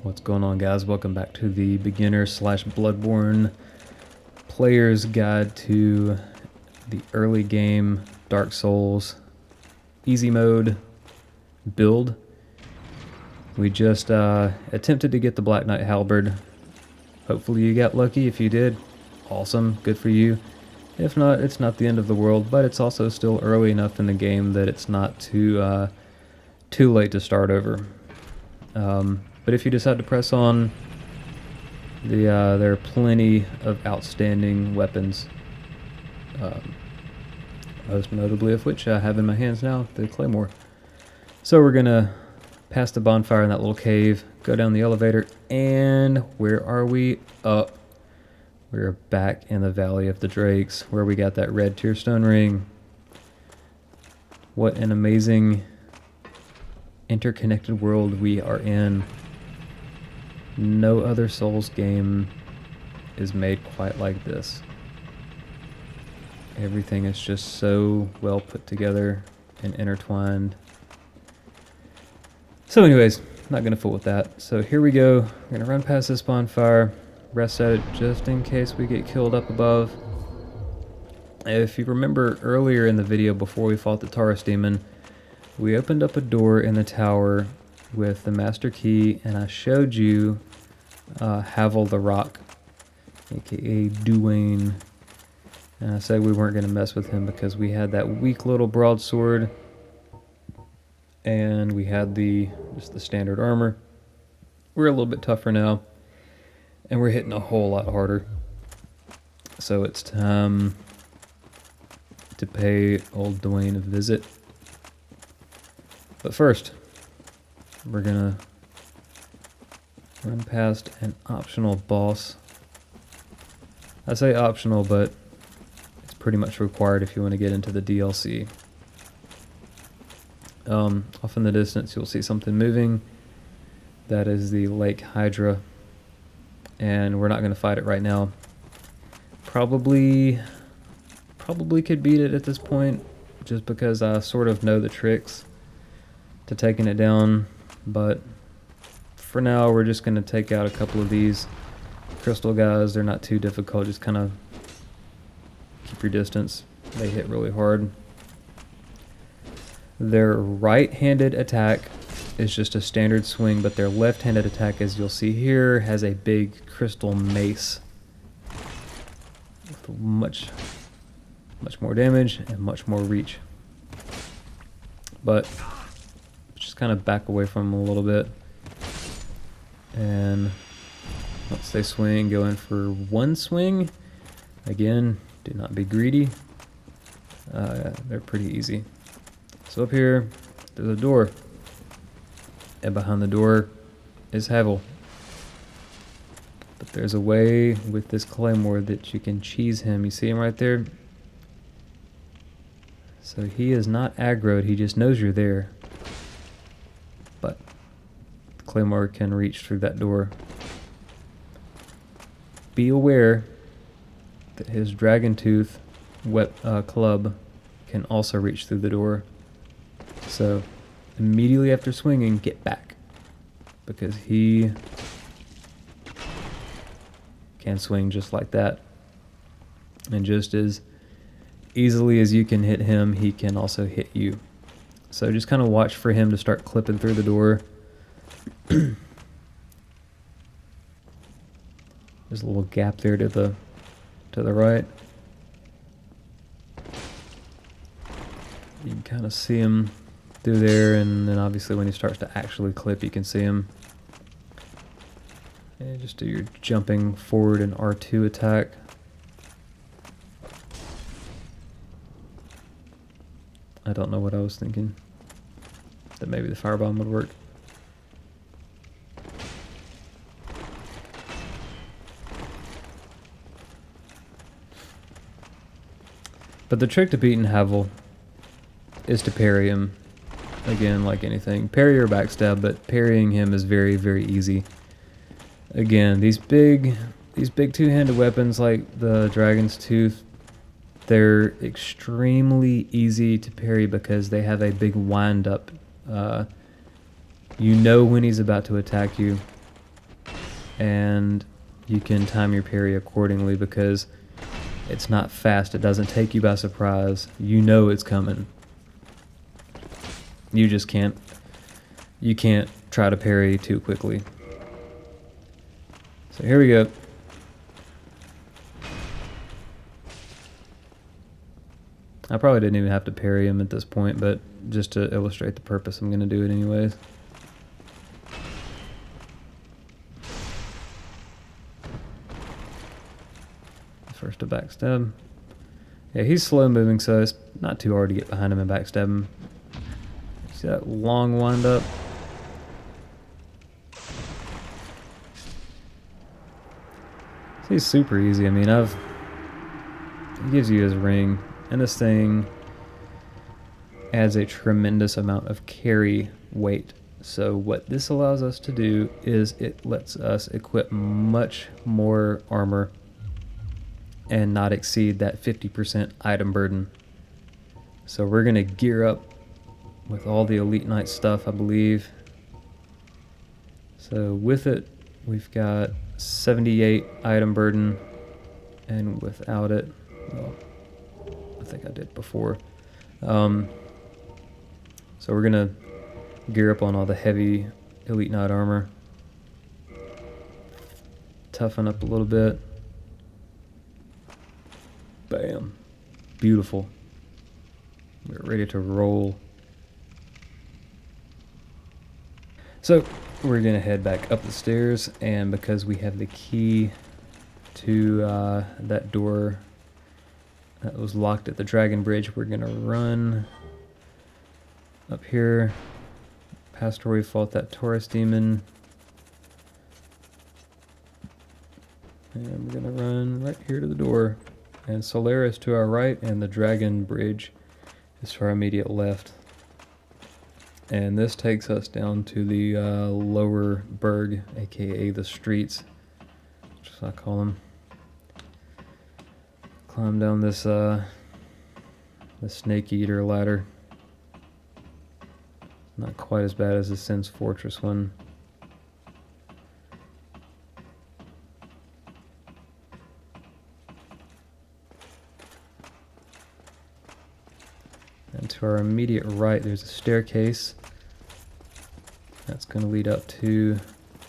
What's going on, guys? Welcome back to the beginner slash Bloodborne player's guide to the early game Dark Souls easy mode build. We just attempted to get the Black Knight Halberd. Hopefully you got lucky. If you did, awesome, good for you. If not, it's not the end of the world, but it's also still early enough in the game that it's not too late to start over. But if you decide to press on, there are plenty of outstanding weapons, most notably of which I have in my hands now, the Claymore. So we're going to pass the bonfire in that little cave, go down the elevator, and where are we? Up. We're back in the Valley of the Drakes, where we got that red tearstone ring. What an amazing interconnected world we are in. No other Souls game is made quite like this. Everything is just so well put together and intertwined. So anyways, not going to fool with that. So here we go. We're going to run past this bonfire, rest at it just in case we get killed up above. If you remember earlier in the video before we fought the Taurus demon, we opened up a door in the tower with the master key, and I showed you Havel the Rock, aka Duane. And I said we weren't going to mess with him because we had that weak little broadsword, and we had just the standard armor. We're a little bit tougher now, and we're hitting a whole lot harder. So it's time to pay old Duane a visit. But first, we're gonna run past an optional boss. I say optional, but it's pretty much required if you want to get into the DLC. Off in the distance, you'll see something moving. That is the Lake Hydra, and we're not going to fight it right now. Probably could beat it at this point, just because I sort of know the tricks to taking it down, but for now we're just going to take out a couple of these crystal guys. They're not too difficult, just kind of keep your distance. They hit really hard. Their right-handed attack is just a standard swing, but their left-handed attack, as you'll see here, has a big crystal mace with much more damage and much more reach. But just kind of back away from them a little bit, and once they swing, go in for one swing. Again, do not be greedy. They're pretty easy. So up here, there's a door, and behind the door is Havel. But there's a way with this Claymore that you can cheese him. You see him right there? So he is not aggroed, he just knows you're there. But the Claymore can reach through that door. Be aware that his Dragon Tooth club can also reach through the door. So immediately after swinging, get back, because he can swing just like that. And just as easily as you can hit him, he can also hit you. So just kind of watch for him to start clipping through the door. There's a little gap there to the right. You can kind of see him through there, and then obviously when he starts to actually clip, you can see him. And just do your jumping forward and R2 attack. I don't know what I was thinking. That maybe the firebomb would work. But the trick to beating Havel is to parry him. Again, like anything, parry or backstab, but parrying him is very, very easy. Again, these big two-handed weapons like the Dragon's Tooth, they're extremely easy to parry because they have a big wind-up. You know when he's about to attack you, and you can time your parry accordingly because it's not fast. It doesn't take you by surprise. You know it's coming. You just can't try to parry too quickly. So here we go. I probably didn't even have to parry him at this point, but just to illustrate the purpose, I'm going to do it anyways. First a backstab. Yeah, he's slow moving, so it's not too hard to get behind him and backstab him. See that long wind up? He's super easy. I mean, he gives you his ring, and this thing adds a tremendous amount of carry weight. So what this allows us to do is it lets us equip much more armor and not exceed that 50% item burden. So we're gonna gear up with all the Elite Knight stuff, I believe. So with it, we've got 78 item burden, and without it, well, I think I did before. So we're gonna gear up on all the heavy Elite Knight armor, toughen up a little bit. Bam. Beautiful. We're ready to roll. So we're gonna head back up the stairs, and because we have the key to that door that was locked at the Dragon Bridge, we're gonna run up here past where we fought that Taurus demon, and we're gonna run right here to the door, and Solaris to our right, and the Dragon Bridge is to our immediate left. And this takes us down to the lower burg, aka the streets, which is what I call them. Climb down this the snake eater ladder. Not quite as bad as the Sin's Fortress one. And to our immediate right, there's a staircase that's going to lead up to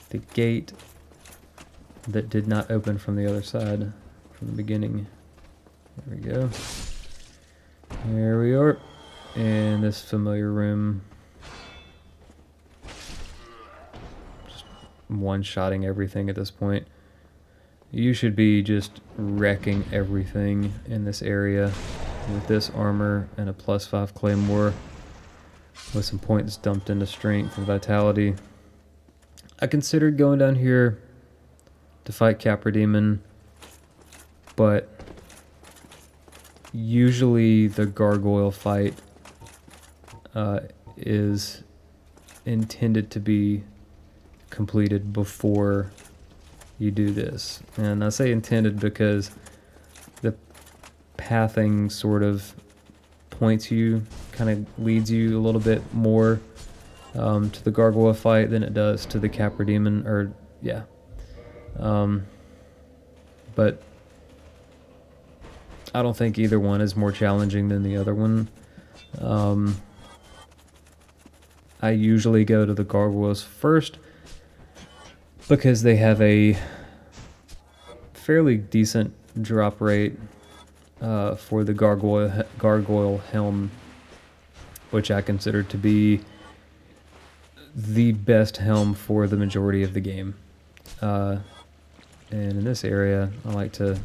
the gate that did not open from the other side from the beginning. There we go. Here we are in this familiar room. Just one-shotting everything at this point. You should be just wrecking everything in this area with this armor and a +5 claymore with some points dumped into strength and vitality. I considered going down here to fight Capra Demon, but usually the gargoyle fight is intended to be completed before you do this. And I say intended because the pathing sort of points you, kind of leads you a little bit more to the gargoyle fight than it does to the Capra Demon, or yeah. But I don't think either one is more challenging than the other one. I usually go to the gargoyles first because they have a fairly decent drop rate for the gargoyle helm, which I consider to be the best helm for the majority of the game. And in this area, I like to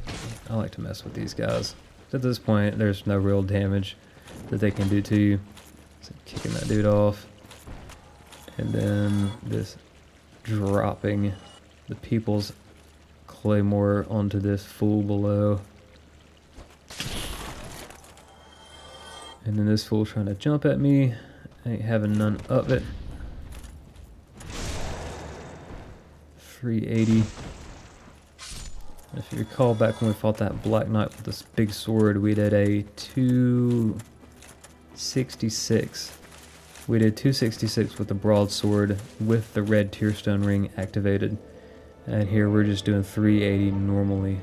mess with these guys. At this point, there's no real damage that they can do to you. So kicking that dude off, and then this dropping the people's claymore onto this fool below. And then this fool trying to jump at me, ain't having none of it. 380. If you recall back when we fought that Black Knight with this big sword, we did a 266. We did 266 with the broadsword with the red Tearstone ring activated. And here we're just doing 380 normally.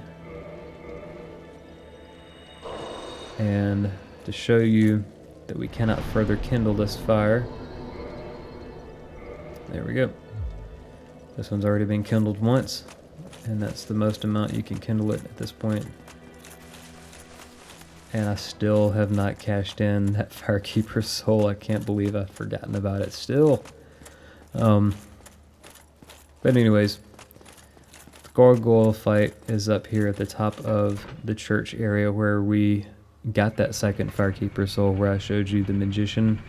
And to show you that we cannot further kindle this fire, there we go. This one's already been kindled once, and that's the most amount you can kindle it at this point. And I still have not cashed in that Firekeeper's soul. I can't believe I've forgotten about it still. But anyways, the gargoyle fight is up here at the top of the church area where we got that second Firekeeper soul, where I showed you the magician.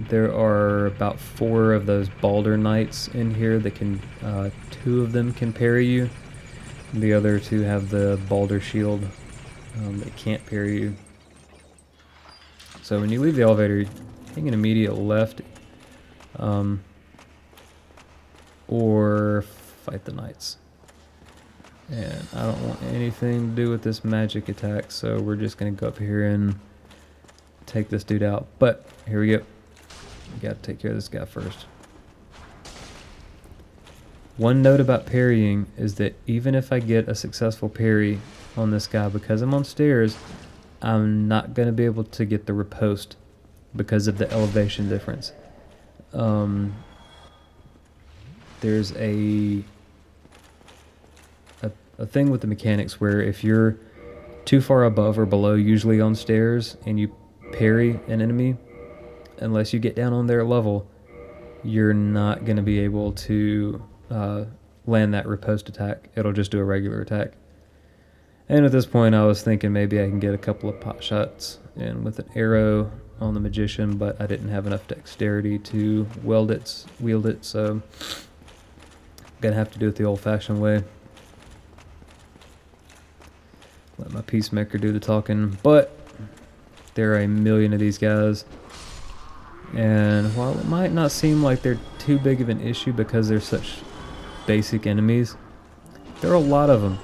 There are about 4 of those Balder Knights in here that can, 2 of them can parry you. The other 2 have the Balder shield that can't parry you. So when you leave the elevator, take an immediate left, or fight the Knights. And I don't want anything to do with this magic attack, so we're just going to go up here and take this dude out. But here we go. We got to take care of this guy first. One note about parrying is that even if I get a successful parry on this guy, because I'm on stairs, I'm not going to be able to get the riposte because of the elevation difference. There's a thing with the mechanics where if you're too far above or below, usually on stairs, and you parry an enemy, unless you get down on their level, you're not going to be able to land that riposte attack. It'll just do a regular attack. And at this point I was thinking maybe I can get a couple of pot shots in with an arrow on the magician, but I didn't have enough dexterity to wield it, so I'm gonna have to do it the old-fashioned way. Let my peacemaker do the talking. But there are a million of these guys, and while it might not seem like they're too big of an issue because they're such basic enemies, there are a lot of them.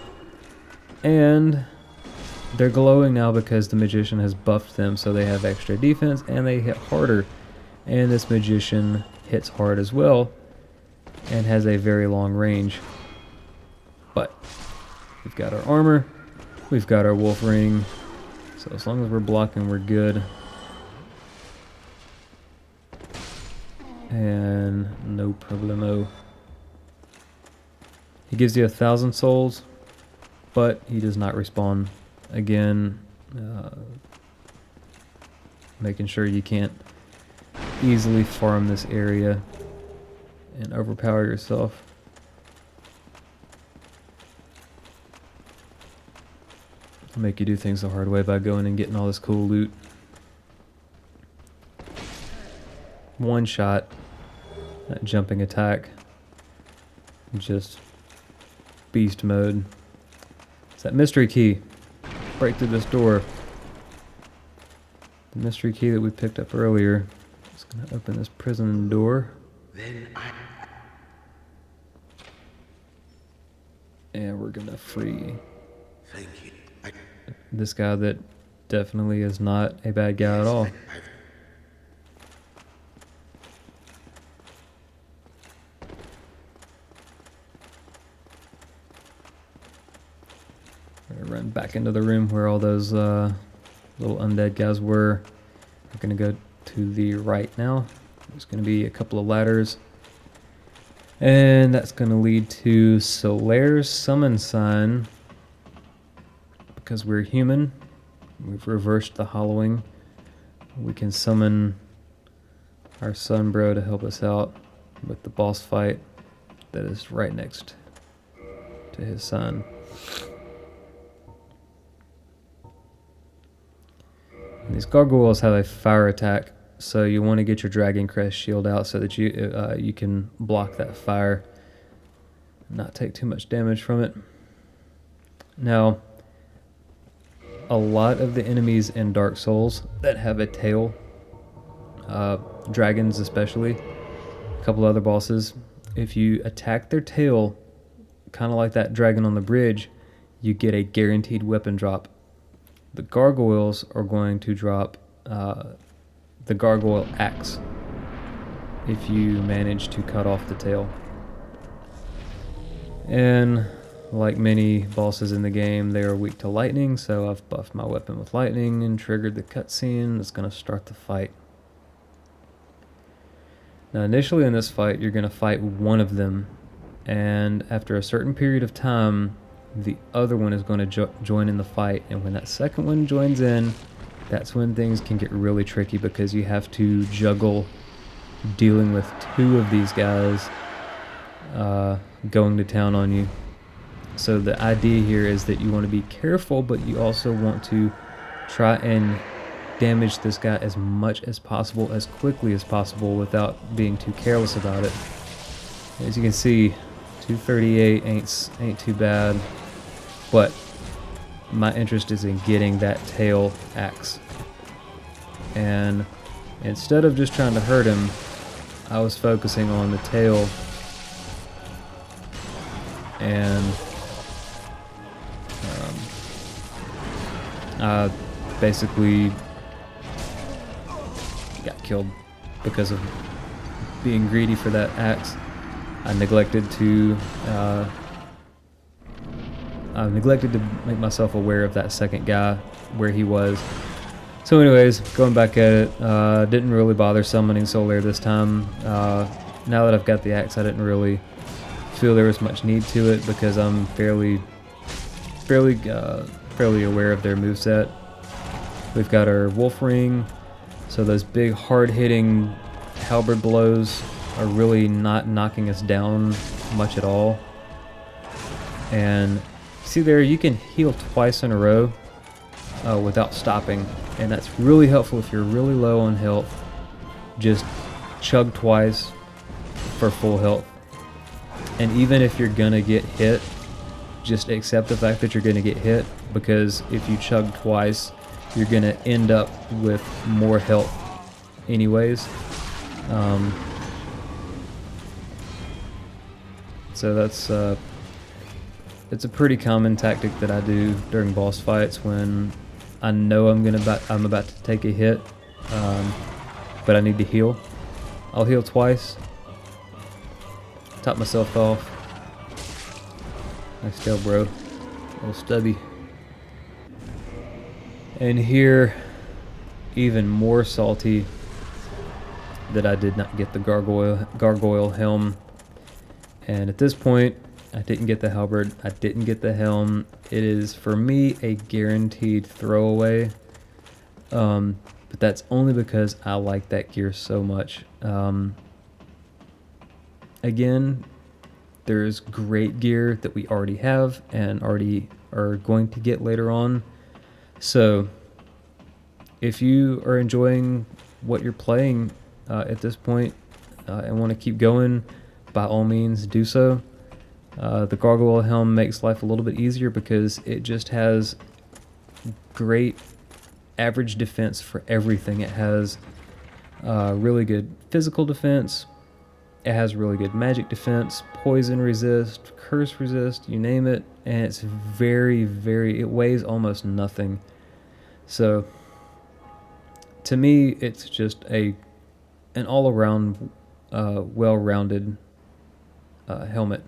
And they're glowing now because the magician has buffed them, so they have extra defense and they hit harder. And this magician hits hard as well and has a very long range. But we've got our armor, we've got our wolf ring, so as long as we're blocking, we're good. And no problemo. He gives you 1,000 souls, but he does not respawn. Again, making sure you can't easily farm this area and overpower yourself. I'll make you do things the hard way by going and getting all this cool loot. One shot, that jumping attack, just beast mode. It's that mystery key. Break through this door. The mystery key that we picked up earlier is going to open this prison door. And we're going to free this guy that definitely is not a bad guy at all. Run back into the room where all those little undead guys were. We're going to go to the right now. There's going to be a couple of ladders. And that's going to lead to Solaire's summon sign. Because we're human, we've reversed the hollowing. We can summon our son bro to help us out with the boss fight that is right next to his son. These gargoyles have a fire attack, so you want to get your Dragon Crest shield out so that you can block that fire and not take too much damage from it. Now, a lot of the enemies in Dark Souls that have a tail, dragons especially, a couple other bosses, if you attack their tail, kind of like that dragon on the bridge, you get a guaranteed weapon drop. The gargoyles are going to drop the gargoyle axe if you manage to cut off the tail. And like many bosses in the game, they are weak to lightning, so I've buffed my weapon with lightning and triggered the cutscene that's going to start the fight. Now initially in this fight, you're going to fight one of them, and after a certain period of time, the other one is going to join in the fight, and when that second one joins in, that's when things can get really tricky because you have to juggle dealing with two of these guys going to town on you. So the idea here is that you want to be careful, but you also want to try and damage this guy as much as possible, as quickly as possible, without being too careless about it. As you can see, 238 ain't too bad, but my interest is in getting that tail axe. And instead of just trying to hurt him, I was focusing on the tail and I basically got killed because of being greedy for that axe. I neglected to make myself aware of that second guy, where he was. So anyways, going back at it, didn't really bother summoning Solaire this time. Now that I've got the axe, I didn't really feel there was much need to it because I'm fairly aware of their moveset. We've got our Wolf Ring, so those big hard-hitting halberd blows are really not knocking us down much at all. And see there, you can heal twice in a row without stopping, and that's really helpful if you're really low on health. Just chug twice for full health. And even if you're gonna get hit, just accept the fact that you're gonna get hit, because if you chug twice, you're gonna end up with more health anyways. So that's it's a pretty common tactic that I do during boss fights when I know I'm about to take a hit, but I need to heal. I'll heal twice, top myself off. Nice tail, bro. Little stubby. And here, even more salty that I did not get the gargoyle helm. And at this point, I didn't get the halberd, I didn't get the helm. It is, for me, a guaranteed throwaway. But that's only because I like that gear so much. Again, there's great gear that we already have and already are going to get later on. So if you are enjoying what you're playing at this point and want to keep going, by all means do so. The gargoyle helm makes life a little bit easier because it just has great average defense for everything. It has really good physical defense, it has really good magic defense, poison resist, curse resist, you name it, and it's it weighs almost nothing. So to me, it's just an all-around well-rounded helmet.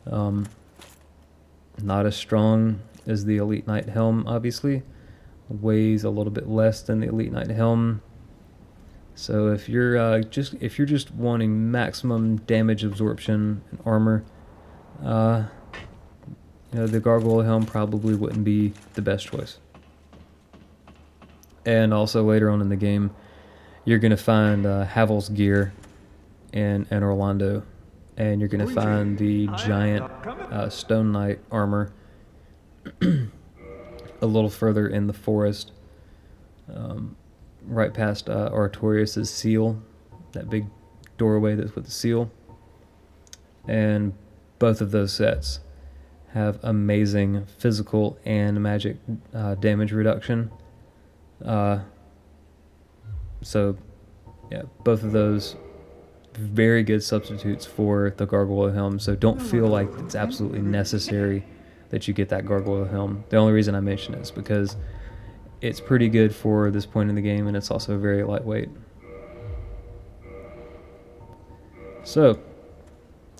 Not as strong as the Elite Knight helm, obviously. Weighs a little bit less than the Elite Knight helm. So if you're just wanting maximum damage absorption and armor, the gargoyle helm probably wouldn't be the best choice. And also later on in the game, you're gonna find Havel's gear in Orlando, and you're gonna find the giant Stone Knight armor a little further in the forest, right past Artorias' seal, that big doorway that's with the seal. And both of those sets have amazing physical and magic damage reduction. So yeah, both of those very good substitutes for the gargoyle helm. So don't feel like it's absolutely necessary that you get that gargoyle helm. The only reason I mention it is because it's pretty good for this point in the game, and it's also very lightweight. So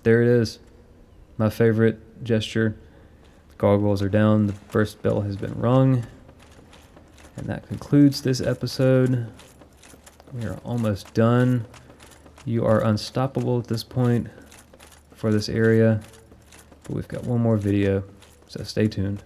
there it is. my favorite gesture. The gargoyles are down. The first bell has been rung. And that concludes this episode. We are almost done. You are unstoppable at this point for this area. But we've got one more video, so stay tuned.